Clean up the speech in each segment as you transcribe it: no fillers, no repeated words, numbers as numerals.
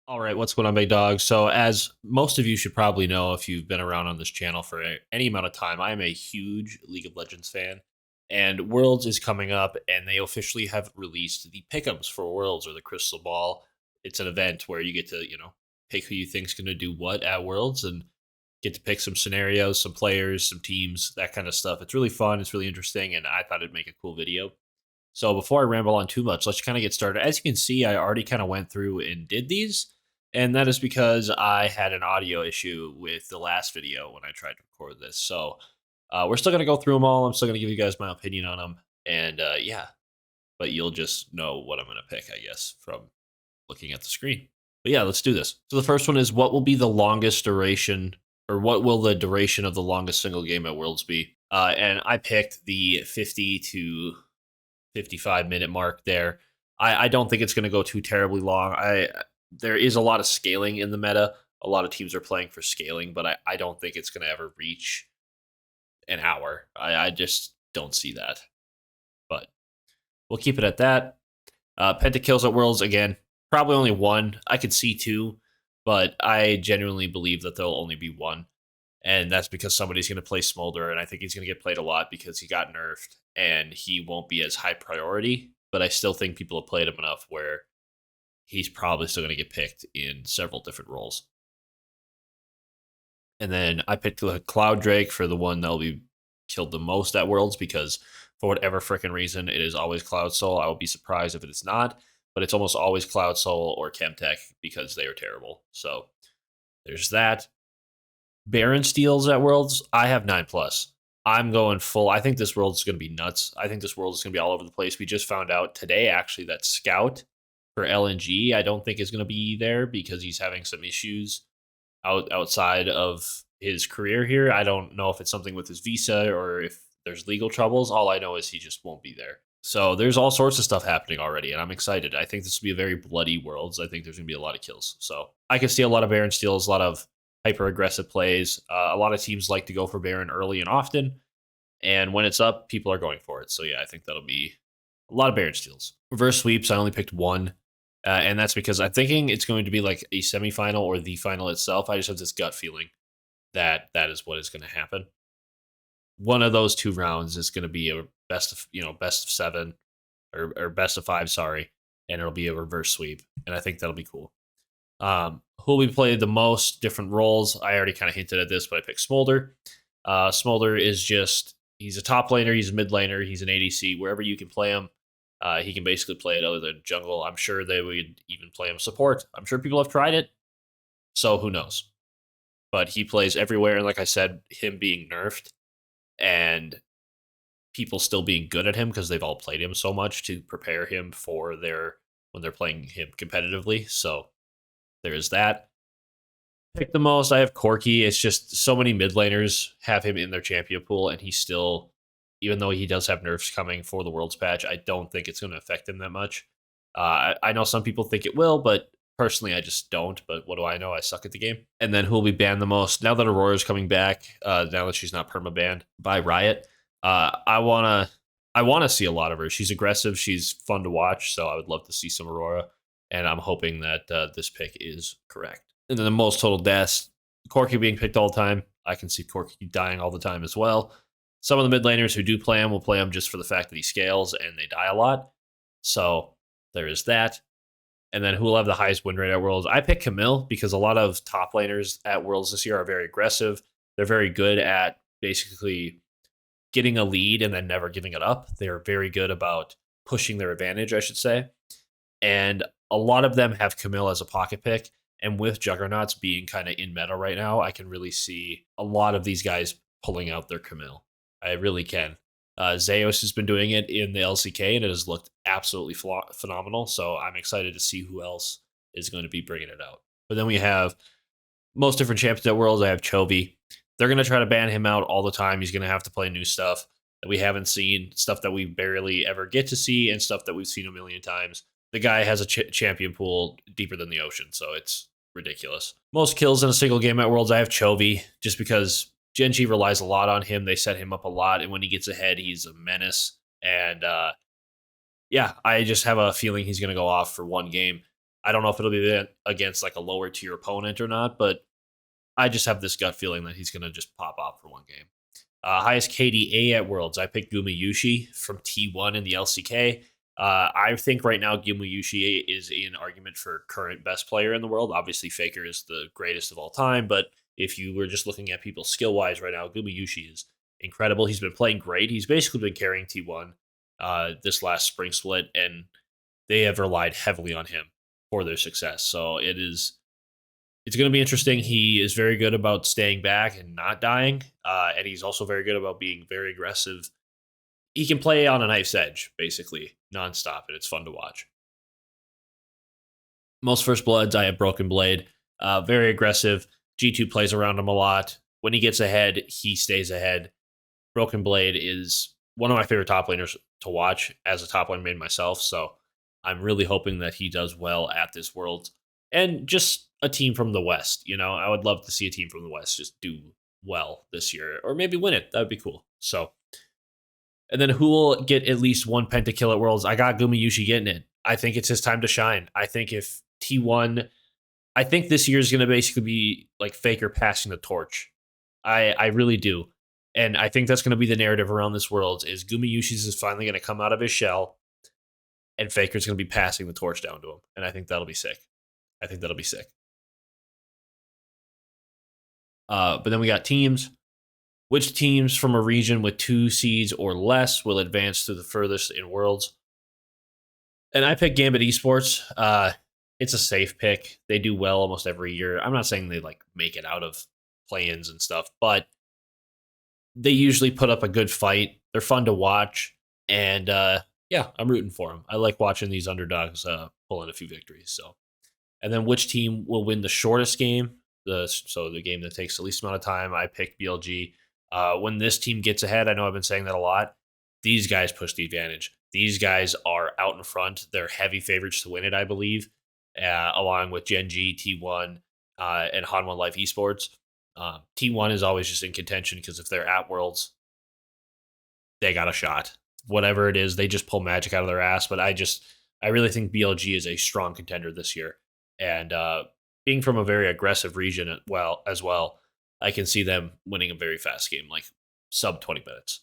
All right, what's going on, big dog? So, as most of you should probably know if you've been around on this channel for any amount of time, I am a huge League of Legends fan. And Worlds is coming up, and they officially have released the pick'ems for Worlds or the Crystal Ball. It's an event where you get to, pick who you think's going to do what at Worlds and get to pick some scenarios, some players, some teams, that kind of stuff. It's really fun. It's really interesting, and I thought it'd make a cool video. So before I ramble on too much, let's kind of get started. As you can see, I already kind of went through and did these, and that is because I had an audio issue with the last video when I tried to record this. So we're still going to go through them all. I'm still going to give you guys my opinion on them, and yeah, but you'll just know what I'm going to pick, I guess, from looking at the screen. But yeah, let's do this. So the first one is, what will be the longest duration, or what will the duration of the longest single game at Worlds be? And I picked the 50 to 55-minute mark there. I don't think it's going to go too terribly long. There is a lot of scaling in the meta. A lot of teams are playing for scaling, but I don't think it's going to ever reach an hour. I just don't see that. But we'll keep it at that. Pentakills at Worlds, again, probably only one. I could see two, but I genuinely believe that there'll only be one. And that's because somebody's going to play Smolder, and I think he's going to get played a lot because he got nerfed, and he won't be as high priority. But I still think people have played him enough where he's probably still going to get picked in several different roles. And then I picked the Cloud Drake for the one that'll be killed the most at Worlds, because for whatever freaking reason, it is always Cloud Soul. I will be surprised if it is not, but it's almost always Cloud Soul or Chemtech because they are terrible. So there's that. Baron steals at Worlds, I have 9+. I'm going full. I think this world is going to be nuts. I think this world is going to be all over the place. We just found out today, actually, that Scout for LNG, I don't think is going to be there because he's having some issues outside of his career here. I don't know if it's something with his visa or if there's legal troubles. All I know is he just won't be there. So there's all sorts of stuff happening already, and I'm excited. I think this will be a very bloody Worlds. I think there's going to be a lot of kills. So I can see a lot of Baron steals, a lot of hyper aggressive plays. A lot of teams like to go for Baron early and often, and when it's up, people are going for it. So yeah, I think that'll be a lot of Baron steals. Reverse sweeps, I only picked one, and that's because I'm thinking it's going to be like a semifinal or the final itself. I just have this gut feeling that that is what is going to happen. One of those two rounds is going to be a best of 7 or best of 5, sorry, and it'll be a reverse sweep, and I think that'll be cool. Who we played the most different roles, I already kind of hinted at this, but I picked Smolder. Smolder is just, he's a top laner, he's a mid laner, he's an ADC. Wherever you can play him, he can basically play it other than jungle. I'm sure they would even play him support. I'm sure people have tried it, so who knows. But he plays everywhere, and like I said, him being nerfed and people still being good at him because they've all played him so much to prepare him for when they're playing him competitively. So there is that. Pick the most, I have Corki. It's just so many mid laners have him in their champion pool, and he's still, even though he does have nerfs coming for the Worlds patch, I don't think it's going to affect him that much. I know some people think it will, but personally, I just don't. But what do I know? I suck at the game. And then who will be banned the most? Now that Aurora's coming back, now that she's not perma-banned by Riot, I wanna see a lot of her. She's aggressive. She's fun to watch. So I would love to see some Aurora. And I'm hoping that this pick is correct. And then the most total deaths, Corki being picked all the time. I can see Corki dying all the time as well. Some of the mid laners who do play him will play him just for the fact that he scales and they die a lot. So there is that. And then who will have the highest win rate at Worlds? I pick Camille because a lot of top laners at Worlds this year are very aggressive. They're very good at basically getting a lead and then never giving it up. They're very good about pushing their advantage, I should say. And a lot of them have Camille as a pocket pick. And with Juggernauts being kind of in meta right now, I can really see a lot of these guys pulling out their Camille. I really can. Zeus has been doing it in the LCK, and it has looked absolutely phenomenal. So I'm excited to see who else is going to be bringing it out. But then we have most different champions at Worlds. I have Chovy. They're going to try to ban him out all the time. He's going to have to play new stuff that we haven't seen, stuff that we barely ever get to see, and stuff that we've seen a million times. The guy has a champion pool deeper than the ocean, so it's ridiculous. Most kills in a single game at Worlds, I have Chovy, just because Gen.G relies a lot on him. They set him up a lot, and when he gets ahead, he's a menace. And yeah, I just have a feeling he's going to go off for one game. I don't know if it'll be against like a lower tier opponent or not, but I just have this gut feeling that he's going to just pop off for one game. Highest KDA at Worlds. I picked Gumayushi from T1 in the LCK. I think right now Gumayushi is in argument for current best player in the world. Obviously, Faker is the greatest of all time, but if you were just looking at people skill-wise right now, Gumayushi is incredible. He's been playing great. He's basically been carrying T1 this last spring split, and they have relied heavily on him for their success. So it's going to be interesting. He is very good about staying back and not dying, and he's also very good about being very aggressive. He can play on a knife's edge, basically, nonstop, and it's fun to watch. Most First Bloods, I have Broken Blade. Very aggressive. G2 plays around him a lot. When he gets ahead, he stays ahead. Broken Blade is one of my favorite top laners to watch as a top lane main myself, so I'm really hoping that he does well at this World. And just a team from the West, you know, I would love to see a team from the West just do well this year, or maybe win it. That would be cool. So, and then who will get at least one pentakill at Worlds? I got Gumayushi getting it. I think it's his time to shine. I think if T1, I think this year is going to basically be like Faker passing the torch. I really do. And I think that's going to be the narrative around this Worlds is Gumayushi's is finally going to come out of his shell and Faker's going to be passing the torch down to him. And I think that'll be sick. I think that'll be sick. But then we got teams. Which teams from a region with 2 seeds or less will advance to the furthest in Worlds? And I picked Gambit Esports. It's a safe pick. They do well almost every year. I'm not saying they like make it out of play-ins and stuff, but they usually put up a good fight. They're fun to watch, and yeah, I'm rooting for them. I like watching these underdogs pull in a few victories. So, and then which team will win the shortest game? So the game that takes the least amount of time. I picked BLG. When this team gets ahead, I know I've been saying that a lot. These guys push the advantage. These guys are out in front. They're heavy favorites to win it, I believe, along with Gen G, T1, and Han1 Life Esports. T1 is always just in contention because if they're at Worlds, they got a shot. Whatever it is, they just pull magic out of their ass. But I really think BLG is a strong contender this year. And being from a very aggressive region as well, I can see them winning a very fast game, like sub 20 minutes.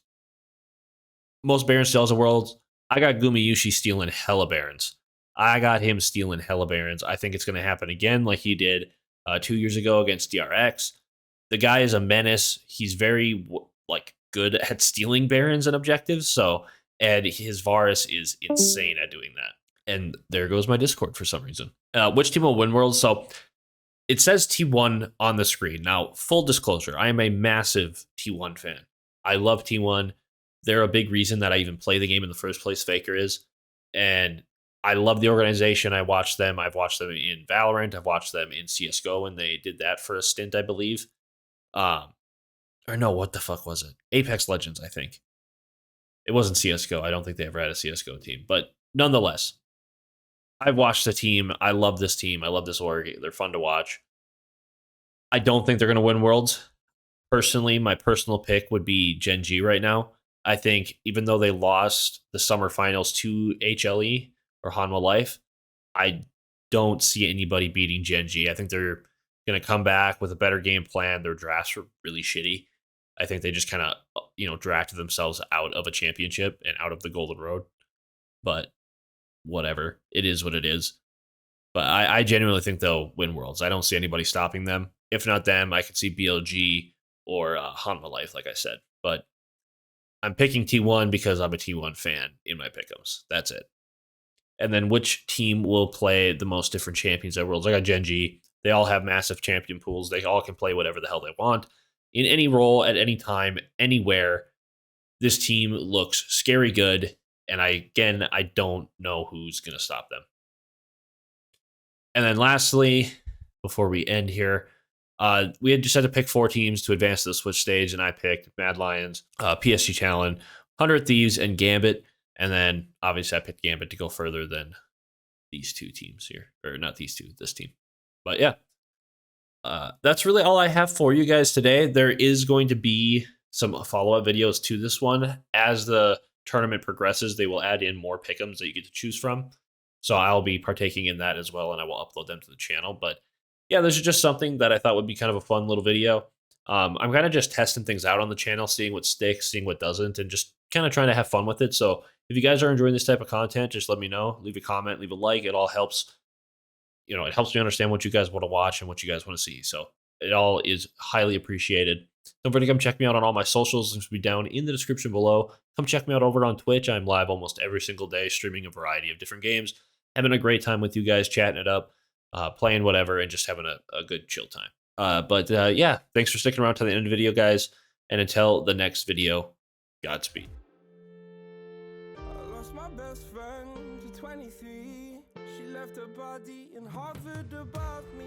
Most Baron steals of Worlds. I got Gumayushi stealing hella Barons. I got him stealing hella Barons. I think it's going to happen again like he did 2 years ago against DRX. The guy is a menace. He's very good at stealing Barons and objectives. So, and his Varus is insane at doing that. And there goes my Discord for some reason. Which team will win Worlds? So it says T1 on the screen. Now, full disclosure, I am a massive T1 fan. I love T1. They're a big reason that I even play the game in the first place, Faker is. And I love the organization. I watched them. I've watched them in Valorant. I've watched them in CSGO when they did that for a stint, I believe. Or no, what the fuck was it? Apex Legends, I think. It wasn't CSGO. I don't think they ever had a CSGO team. But nonetheless, I've watched the team. I love this team. I love this org. They're fun to watch. I don't think they're going to win Worlds. Personally, my personal pick would be Gen G right now. I think even though they lost the summer finals to HLE or Hanwha Life, I don't see anybody beating Gen G. I think they're going to come back with a better game plan. Their drafts were really shitty. I think they just kind of, drafted themselves out of a championship and out of the Golden Road. But whatever. It is what it is. But I genuinely think they'll win Worlds. I don't see anybody stopping them. If not them, I could see BLG or Hanwha Life, like I said. But I'm picking T1 because I'm a T1 fan in my pick'ems. That's it. And then which team will play the most different champions at Worlds? I got Gen G. They all have massive champion pools. They all can play whatever the hell they want. In any role, at any time, anywhere, this team looks scary good. And I don't know who's going to stop them. And then lastly, before we end here, we had just had to pick 4 teams to advance to the Switch stage, and I picked Mad Lions, PSG Talon, 100 Thieves, and Gambit. And then, obviously, I picked Gambit to go further than these 2 teams here. Or not these 2, this team. But yeah, that's really all I have for you guys today. There is going to be some follow-up videos to this one. As the tournament progresses, they will add in more pick'ems that you get to choose from. So I'll be partaking in that as well, and I will upload them to the channel. But yeah, this is just something that I thought would be kind of a fun little video. I'm kind of just testing things out on the channel, seeing what sticks, seeing what doesn't, and just kind of trying to have fun with it. So if you guys are enjoying this type of content, just let me know. Leave a comment, leave a like. It all helps. It helps me understand what you guys want to watch and what you guys want to see. So it all is highly appreciated. Don't forget to come check me out on all my socials. Links will be down in the description below. Come check me out over on Twitch. I'm live almost every single day, streaming a variety of different games. Having a great time with you guys, chatting it up, playing whatever, and just having a good chill time. But yeah, thanks for sticking around to the end of the video, guys. And until the next video, Godspeed. I lost my best friend to 23. She left her body in Harvard above me.